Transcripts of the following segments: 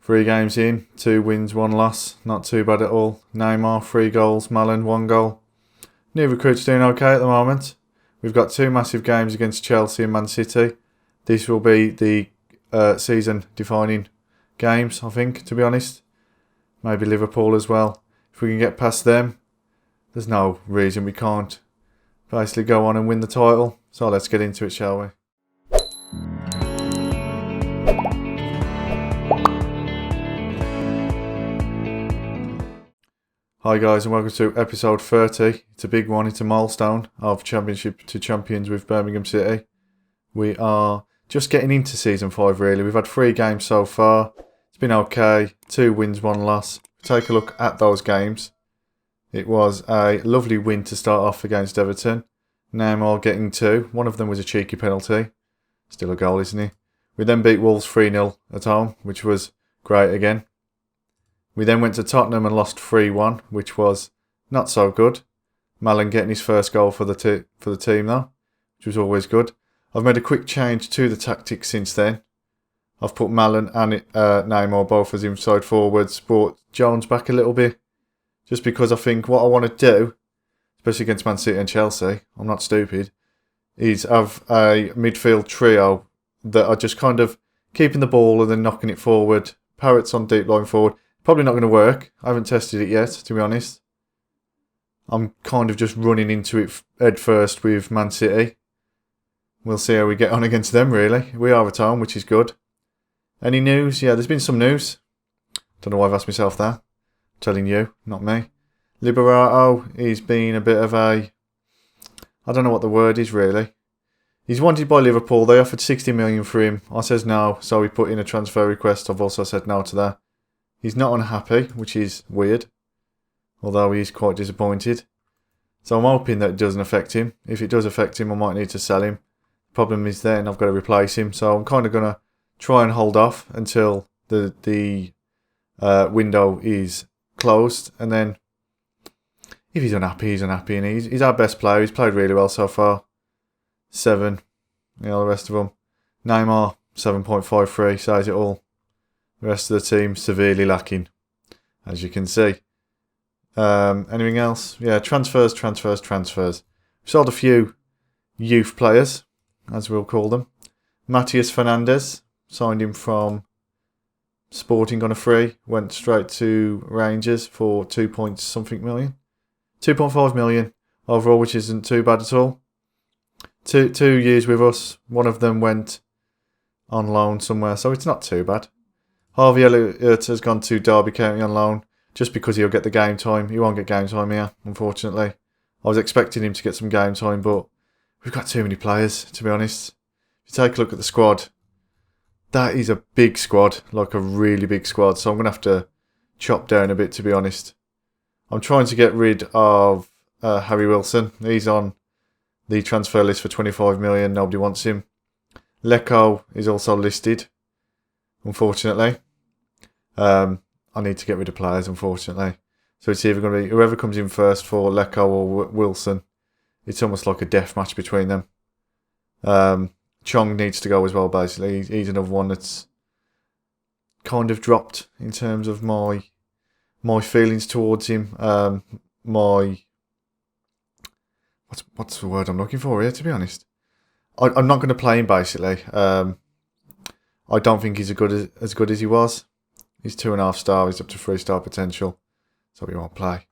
3 games in, 2 wins, 1 loss. Not too bad at all. Neymar, 3 goals. Malen, 1 goal. New recruits doing okay at the moment. We've got 2 massive games against Chelsea and Man City. This will be the season-defining games, I think, to be honest. Maybe Liverpool as well. If we can get past them, there's no reason we can't basically go on and win the title. So let's get into it, shall we? Hi guys, and welcome to episode 30. It's a big one, it's a milestone of Championship to Champions with Birmingham City. We are just getting into season 5 really. We've had 3 games so far. It's been okay. 2 wins, 1 loss. Take a look at those games. It was a lovely win to start off against Everton. Neymar getting 2. One of them was a cheeky penalty. Still a goal, isn't he? We then beat Wolves 3-0 at home, which was great again. We then went to Tottenham and lost 3-1, which was not so good. Malen getting his first goal for the team though, which was always good. I've made a quick change to the tactics since then. I've put Malen and Neymar both as inside forwards, brought Jones back a little bit, just because I think what I want to do, especially against Man City and Chelsea, I'm not stupid, is have a midfield trio that are just kind of keeping the ball and then knocking it forward. Parrots on deep line forward. Probably not going to work. I haven't tested it yet, to be honest. I'm kind of just running into it head first with Man City. We'll see how we get on against them, really. We are at home, which is good. Any news? Yeah, there's been some news. Don't know why I've asked myself that. I'm telling you, not me. Liberato, he's been a bit of a... I don't know what the word is, really. He's wanted by Liverpool. They offered 60 million for him. I says no, so we put in a transfer request. I've also said no to that. He's not unhappy, which is weird, although he's quite disappointed. So I'm hoping that it doesn't affect him. If it does affect him, I might need to sell him. The problem is then I've got to replace him. So I'm kind of going to try and hold off until the window is closed. And then if he's unhappy, he's unhappy. And he's our best player. He's played really well so far. 7, the rest of them. Neymar, 7.53, says it all. The rest of the team severely lacking, as you can see. Anything else? Yeah, transfers. We sold a few youth players, as we'll call them. Matheus Fernandes, signed him from Sporting on a free, went straight to Rangers for 2.something million. 2.5 million overall, which isn't too bad at all. Two years with us. One of them went on loan somewhere, so it's not too bad. Harvey Elliott has gone to Derby County on loan just because he'll get the game time. He won't get game time here, unfortunately. I was expecting him to get some game time, but we've got too many players, to be honest. If you take a look at the squad, that is a big squad, like a really big squad. So I'm going to have to chop down a bit, to be honest. I'm trying to get rid of Harry Wilson. He's on the transfer list for 25 million. Nobody wants him. Lecco is also listed, unfortunately. I need to get rid of players, unfortunately. So it's either going to be whoever comes in first for Lecco or Wilson. It's almost like a death match between them. Chong needs to go as well, basically. He's another one that's kind of dropped in terms of my feelings towards him. What's the word I'm looking for here, to be honest? I'm not going to play him, basically. I don't think he's as good as he was. He's 2.5 star. He's up to 3-star potential. So he won't play.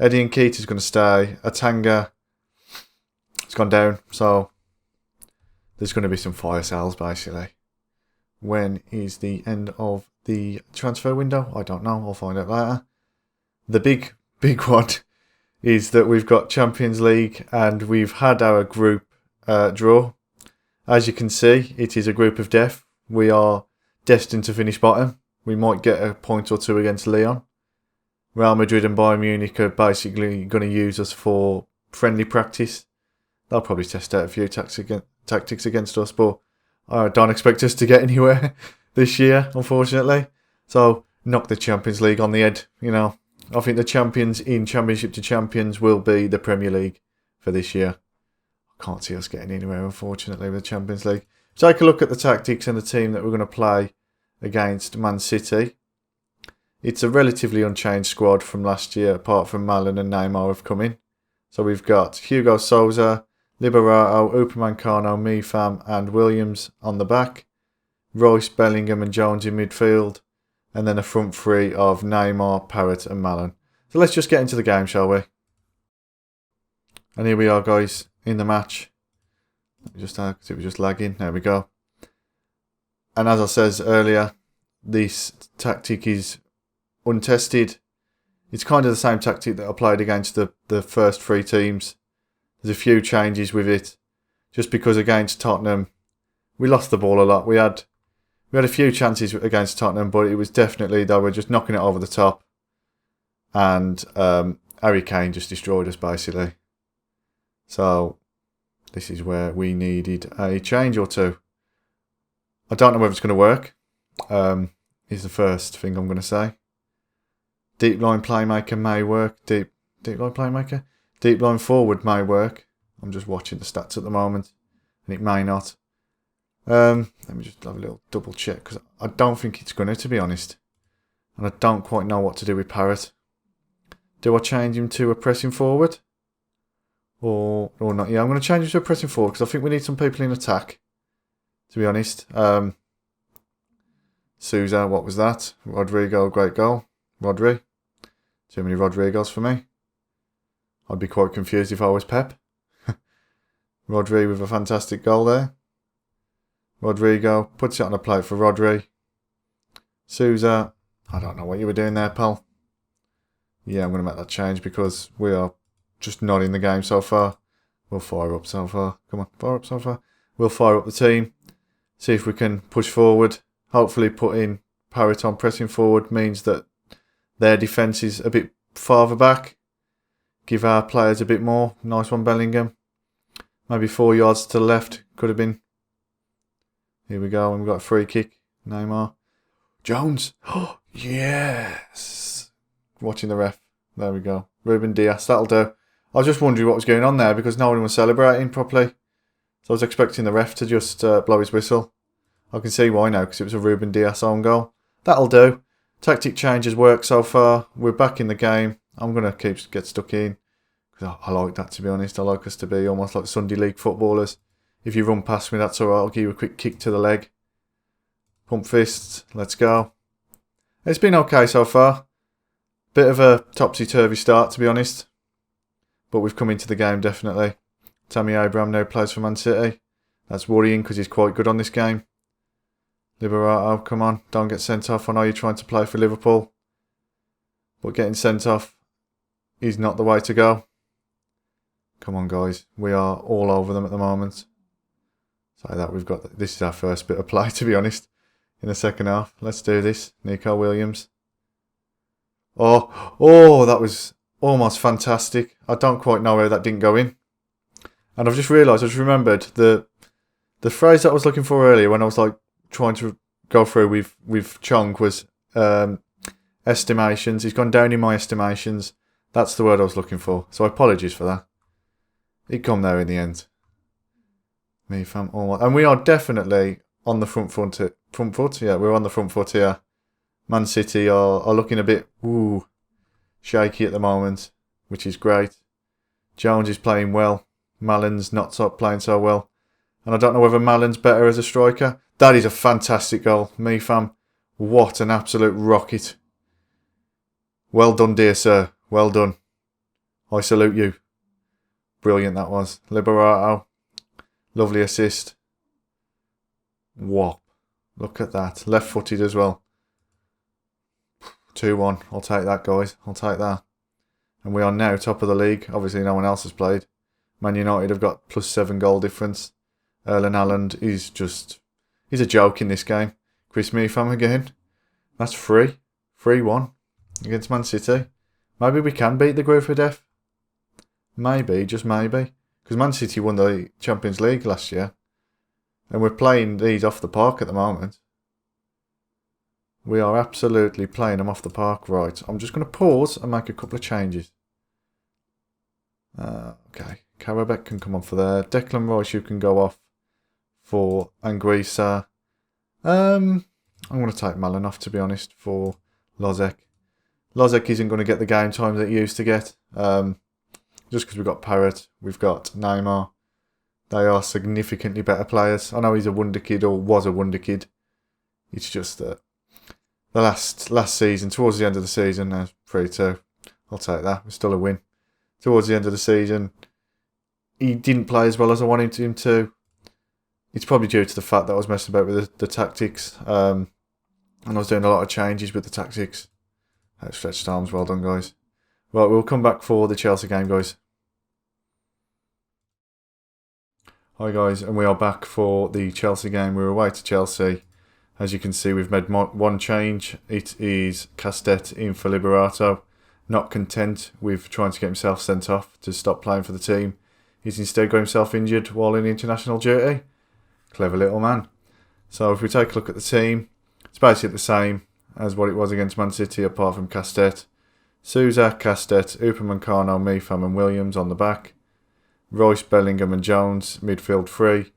Eddie and Keita is going to stay. Atanga has gone down. So there's going to be some fire sales, basically. When is the end of the transfer window? I don't know. I'll find out later. The big one is that we've got Champions League and we've had our group draw. As you can see, it is a group of death. We are destined to finish bottom. We might get a point or 2 against Lyon. Real Madrid and Bayern Munich are basically going to use us for friendly practice. They'll probably test out a few tactics against us, but I don't expect us to get anywhere this year, unfortunately. So, knock the Champions League on the head, I think the champions in Championship to Champions will be the Premier League for this year. I can't see us getting anywhere, unfortunately, with the Champions League. Take a look at the tactics and the team that we're going to play against Man City. It's a relatively unchanged squad from last year, apart from Malen and Neymar have come in. So we've got Hugo Souza, Liberato, Upamecano, Mefam and Williams on the back. Royce, Bellingham and Jones in midfield. And then a front three of Neymar, Parrott and Malen. So let's just get into the game, shall we? And here we are, guys, in the match. Let me just because it was just lagging. There we go. And as I said earlier, this tactic is untested. It's kind of the same tactic that I played against the first three teams. There's a few changes with it. Just because against Tottenham, we lost the ball a lot. We had a few chances against Tottenham, but it was definitely, they were just knocking it over the top. And Harry Kane just destroyed us, basically. So this is where we needed a change or two. I don't know whether it's going to work. Is the first thing I'm going to say. Deep line playmaker may work. Deep line playmaker? Deep line forward may work. I'm just watching the stats at the moment. And it may not. Let me just have a little double check. Because I don't think it's going to be honest. And I don't quite know what to do with Parrott. Do I change him to a pressing forward? Or not? Yeah, I'm going to change him to a pressing forward. Because I think we need some people in attack. To be honest. Souza, what was that? Rodrigo, great goal. Rodri. Too many Rodrigos for me. I'd be quite confused if I was Pep. Rodri with a fantastic goal there. Rodrigo puts it on a plate for Rodri. Souza, I don't know what you were doing there, pal. Yeah, I'm going to make that change because we are just not in the game so far. We'll fire up so far. Come on, fire up so far. We'll fire up the team. See if we can push forward. Hopefully putting Parrott on pressing forward means that their defence is a bit farther back. Give our players a bit more. Nice one, Bellingham. Maybe 4 yards to the left. Could have been. Here we go. And we've got a free kick. Neymar. Jones. Oh, yes. Watching the ref. There we go. Ruben Dias. That'll do. I was just wondering what was going on there because no one was celebrating properly. So I was expecting the ref to just blow his whistle. I can see why now because it was a Ruben Dias own goal. That'll do. Tactic change has worked so far. We're back in the game. I'm going to get stuck in. Because I like that, to be honest. I like us to be almost like Sunday League footballers. If you run past me, that's alright. I'll give you a quick kick to the leg. Pump fists. Let's go. It's been okay so far. Bit of a topsy-turvy start, to be honest. But we've come into the game, definitely. Tammy Abraham now plays for Man City. That's worrying because he's quite good on this game. Liberato, come on, don't get sent off. I know you're trying to play for Liverpool. But getting sent off is not the way to go. Come on, guys. We are all over them at the moment. So that we've got... This is our first bit of play, to be honest, in the second half. Let's do this. Nico Williams. Oh, that was almost fantastic. I don't quite know how that didn't go in. And I've just realised, I just remembered the phrase that I was looking for earlier when I was like trying to go through with Chong was estimations. He's gone down in my estimations. That's the word I was looking for. So apologies for that. It come there in the end. Me, fam, and we are definitely on the front foot. Yeah, we're on the front foot here. Man City are looking a bit shaky at the moment, which is great. Jones is playing well. Malen's not playing so well. And I don't know whether Malen's better as a striker. That is a fantastic goal. Me, fam. What an absolute rocket. Well done, dear sir. Well done. I salute you. Brilliant that was. Liberato. Lovely assist. Whop. Look at that. Left-footed as well. 2-1. I'll take that, guys. I'll take that. And we are now top of the league. Obviously, no one else has played. Man United have got +7 goal difference. Erling Haaland is just... He's a joke in this game. Chris Mefam again. That's 3-1 against Man City. Maybe we can beat the group of death. Maybe, just maybe. Because Man City won the Champions League last year. And we're playing these off the park at the moment. We are absolutely playing them off the park. Right, I'm just going to pause and make a couple of changes. Okay, Karabek can come on for there. Declan Rice, you can go off for Anguissa. I'm going to take Malen off, to be honest, for Lozek. Lozek isn't going to get the game time that he used to get. Just because we've got Parrott, we've got Neymar. They are significantly better players. I know he's a wonder kid, or was a wonder kid. It's just that the last season, towards the end of the season, 3-2. I'll take that. It's still a win. Towards the end of the season, he didn't play as well as I wanted him to. It's probably due to the fact that I was messing about with the tactics. And I was doing a lot of changes with the tactics. Stretched arms, well done, guys. Right, we'll come back for the Chelsea game, guys. Hi, guys, and we are back for the Chelsea game. We're away to Chelsea. As you can see, we've made one change. It is Castellet in for Liberato. Not content with trying to get himself sent off to stop playing for the team, he's instead got himself injured while in international duty. Clever little man. So if we take a look at the team, it's basically the same as what it was against Man City, apart from Castellet. Sousa, Castellet, Upamecano, Mepham and Williams on the back. Royce, Bellingham and Jones, midfield three.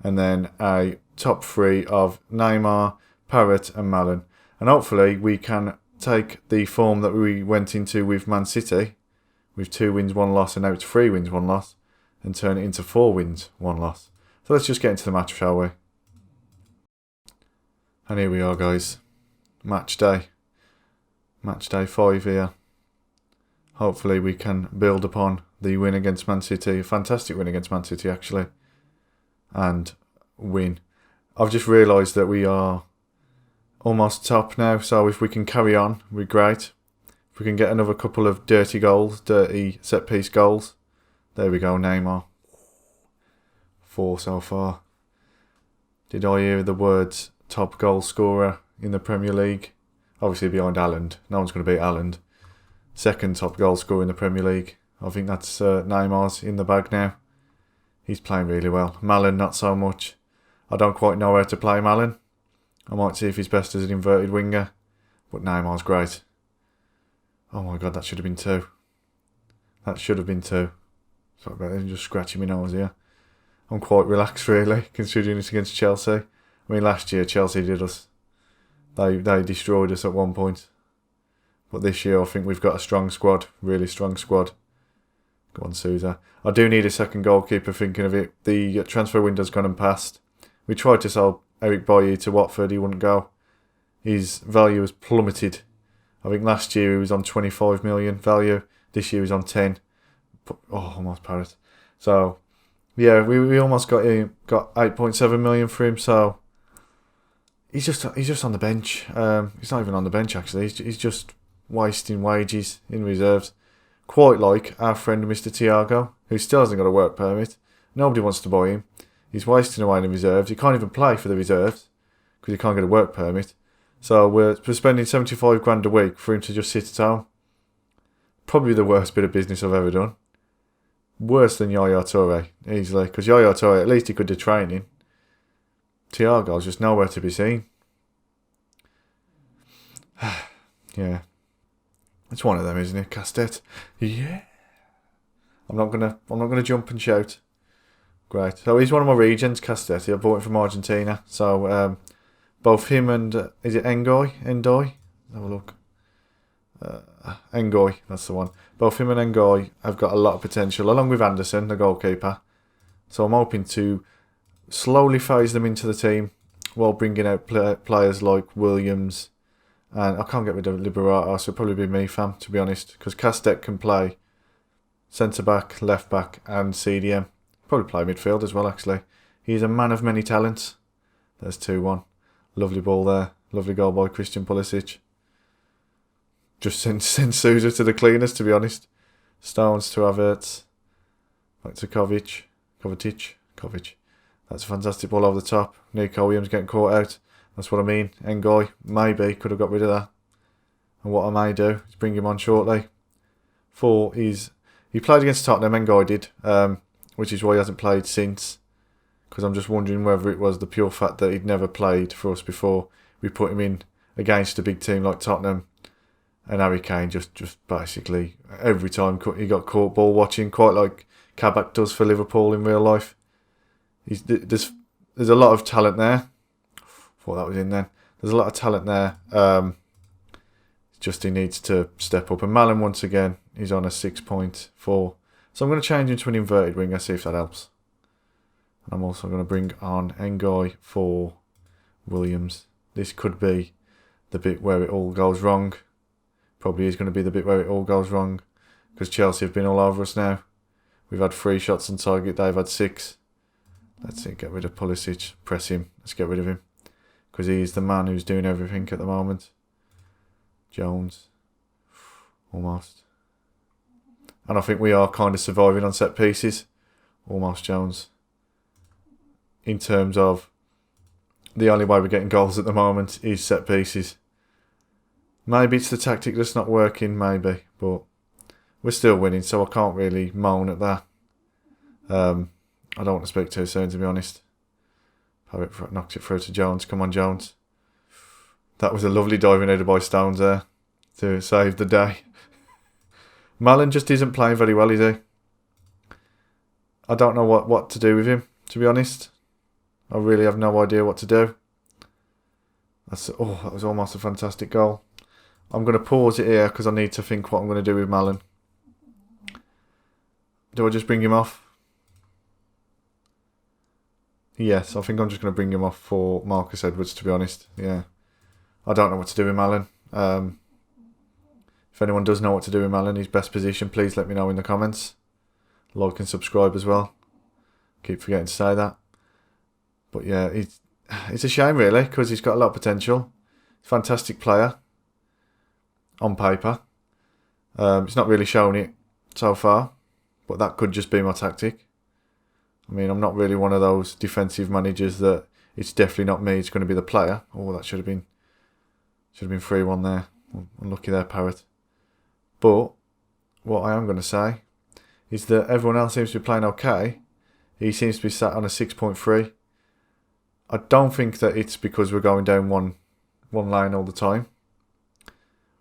And then a top three of Neymar, Parrott and Malen. And hopefully we can take the form that we went into with Man City, with 2 wins, 1 loss, and now it's 3 wins, 1 loss, and turn it into 4 wins, 1 loss. So let's just get into the match, shall we? And here we are, guys. Match day. Match day 5 here. Hopefully we can build upon the win against Man City. A fantastic win against Man City, actually. And win. I've just realised that we are almost top now. So if we can carry on, we're great. If we can get another couple of dirty goals, dirty set-piece goals. There we go, Neymar. 4 so far. Did I hear the words top goal scorer in the Premier League? Obviously behind Haaland. No one's going to beat Haaland. Second top goal scorer in the Premier League. I think that's Neymar's in the bag now. He's playing really well. Malen, not so much. I don't quite know how to play Malen. I might see if he's best as an inverted winger. But Neymar's great. Oh my God, that should have been 2. That should have been 2. Sorry about that, just scratching my nose here. I'm quite relaxed, really, considering it's against Chelsea. I mean, last year Chelsea did us. They destroyed us at one point. But this year I think we've got a strong squad. Really strong squad. Go on, Sousa. I do need a second goalkeeper, thinking of it. The transfer window's gone and passed. We tried to sell Eric Bailly to Watford. He wouldn't go. His value has plummeted. I think last year he was on 25 million value. This year he's on 10. Oh, almost Parrott. So, yeah, we almost got 8.7 million for him. So, he's just on the bench. He's not even on the bench, actually. He's just wasting wages in reserves. Quite like our friend Mr. Thiago, who still hasn't got a work permit. Nobody wants to buy him. He's wasting away in reserves. He can't even play for the reserves because he can't get a work permit. So we're spending 75 grand a week for him to just sit at home. Probably the worst bit of business I've ever done. Worse than Yaya Toure, easily. Because Yaya Toure, at least he could do training. Thiago's just nowhere to be seen. Yeah. It's one of them, isn't it? Castellet. Yeah. I'm not gonna jump and shout. Great. So he's one of my regions, Castellet. I bought him from Argentina. So both him and is it Engoy? Have a look. Engoy, that's the one. Both him and Engoy have got a lot of potential, along with Anderson, the goalkeeper. So I'm hoping to slowly phase them into the team while bringing out players like Williams. And I can't get rid of Liberato, so it'll probably be Mepham, to be honest. Because Castellet can play centre-back, left-back and CDM. Probably play midfield as well, actually. He's a man of many talents. There's 2-1. Lovely ball there. Lovely goal by Christian Pulisic. Just send Sousa to the cleaners, to be honest. Stones to Havertz. Back to Kovic. That's a fantastic ball over the top. Nico Williams getting caught out. That's what I mean. Engoy, maybe, could have got rid of that. And what I may do is bring him on shortly. He played against Tottenham, Engoy did, which is why he hasn't played since. Because I'm just wondering whether it was the pure fact that he'd never played for us before we put him in against a big team like Tottenham. And Harry Kane just basically, every time he got caught ball watching, quite like Kabak does for Liverpool in real life. There's a lot of talent there. Thought that was in then. There's a lot of talent there. Just he needs to step up. And Malen, once again, he's on a 6.4. So I'm going to change him to an inverted winger, see if that helps. And I'm also going to bring on Ngoy for Williams. This could be the bit where it all goes wrong. Probably is going to be the bit where it all goes wrong. Because Chelsea have been all over us now. We've had 3 shots on target. They've had 6. Let's see, get rid of Pulisic. Press him. Let's get rid of him. Because he's the man who's doing everything at the moment. Jones. Almost. And I think we are kind of surviving on set pieces. Almost Jones. In terms of the only way we're getting goals at the moment is set pieces. Maybe it's the tactic that's not working, maybe. But we're still winning, so I can't really moan at that. I don't want to speak too soon, to be honest. Poet knocks it through to Jones. Come on, Jones. That was a lovely diving header by Stones there to save the day. Malen just isn't playing very well, is he? I don't know what to do with him, to be honest. I really have no idea what to do. That was almost a fantastic goal. I'm going to pause it here because I need to think what I'm going to do with Malen. Do I just bring him off? Yes, I think I'm just going to bring him off for Marcus Edwards, to be honest. Yeah. I don't know what to do with Malen. If anyone does know what to do with Malen, his best position, please let me know in the comments. Like and subscribe as well. Keep forgetting to say that. But yeah, it's a shame really, because he's got a lot of potential. Fantastic player. On paper. He's not really shown it so far. But that could just be my tactic. I mean, I'm not really one of those defensive managers that it's definitely not me, it's going to be the player. Oh, that should have been 3-1 there. Unlucky there, Parrot. But what I am going to say is that everyone else seems to be playing okay. He seems to be sat on a 6.3. I don't think that it's because we're going down one line all the time.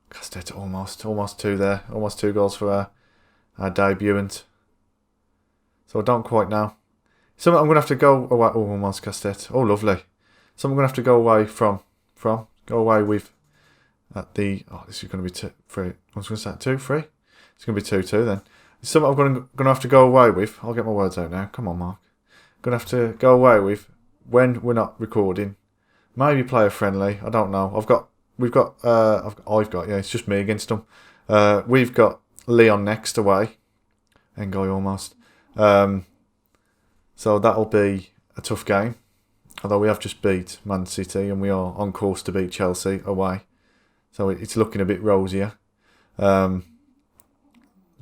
Castet almost 2 there. Almost 2 goals for our debutant. So I don't quite know. I'm going to have to go away. Oh, almost Castet. Oh, lovely. So I'm going to have to go away go away with at the. Oh, this is going to be 3. I was going to say 2, 3. It's going to be 2-2 then. Something I'm going to have to go away with. I'll get my words out now. Come on, Mark. I'm going to have to go away with when we're not recording. Maybe play a friendly. I don't know. I've got. Yeah. It's just me against them. We've got Leon next away. Ngoy almost. So that'll be a tough game. Although we have just beat Man City and we are on course to beat Chelsea away. So it's looking a bit rosier. So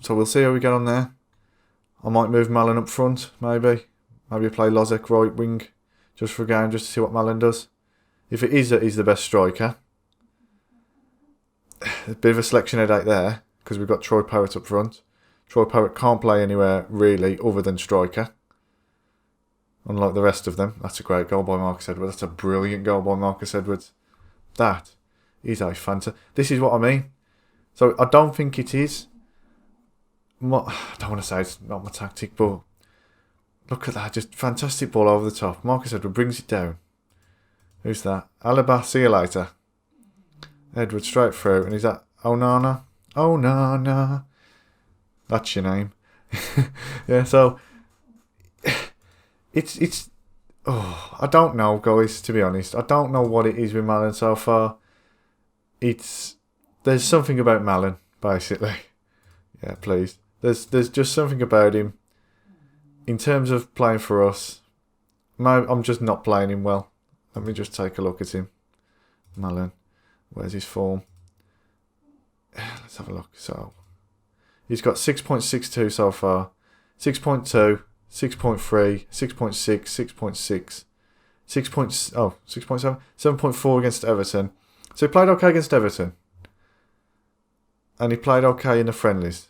we'll see how we get on there. I might move Malen up front, maybe. Maybe play Lozek right wing just for a game, just to see what Malen does. If it is that he's the best striker. A bit of a selection headache there, because we've got Troy Parrott up front. Troy Parrott can't play anywhere really other than striker. Unlike the rest of them. That's a great goal by Marcus Edwards. That's a brilliant goal by Marcus Edwards. That is a fantastic. This is what I mean. So I don't think it is. I don't want to say it's not my tactic, but look at that. Just fantastic ball over the top. Marcus Edwards brings it down. Who's that? Alaba, see you later. Edwards straight through. And is that Onana? Onana. That's your name. Yeah, so it's I don't know, guys, to be honest. I don't know what it is with Malen so far. There's something about Malen, basically. Yeah, please. There's just something about him. In terms of playing for us, I'm just not playing him well. Let me just take a look at him. Malen. Where's his form? Let's have a look. So he's got 6.62 so far. 6.2, 6.3, 6.6, 6.6, 6.7, 7.4 against Everton. So he played okay against Everton. And he played okay in the friendlies.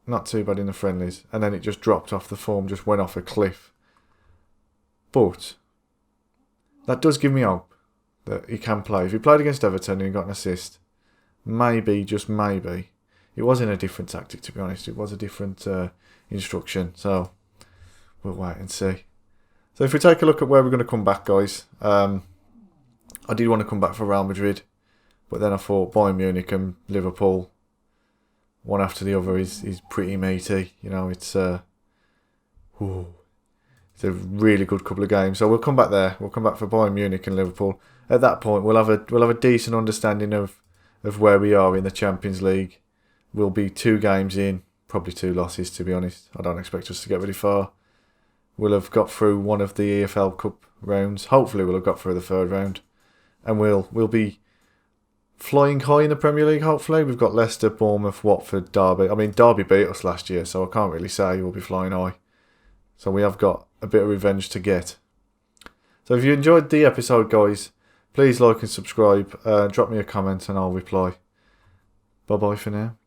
Not too bad in the friendlies. And then it just dropped off. The form just went off a cliff. But that does give me hope that he can play. If he played against Everton and he got an assist, maybe, just maybe, it was in a different tactic, to be honest. It was a different instruction. So we'll wait and see. So if we take a look at where we're going to come back, guys, I did want to come back for Real Madrid, but then I thought Bayern Munich and Liverpool, one after the other, is pretty meaty. You know, it's a really good couple of games. So we'll come back there. We'll come back for Bayern Munich and Liverpool. At that point, we'll have a decent understanding of where we are in the Champions League. We'll be 2 games in, probably 2 losses, to be honest. I don't expect us to get very far. We'll have got through one of the EFL Cup rounds. Hopefully we'll have got through the 3rd round. And we'll be flying high in the Premier League, hopefully. We've got Leicester, Bournemouth, Watford, Derby. I mean, Derby beat us last year, so I can't really say we'll be flying high. So we have got a bit of revenge to get. So if you enjoyed the episode, guys, please like and subscribe. Drop me a comment and I'll reply. Bye-bye for now.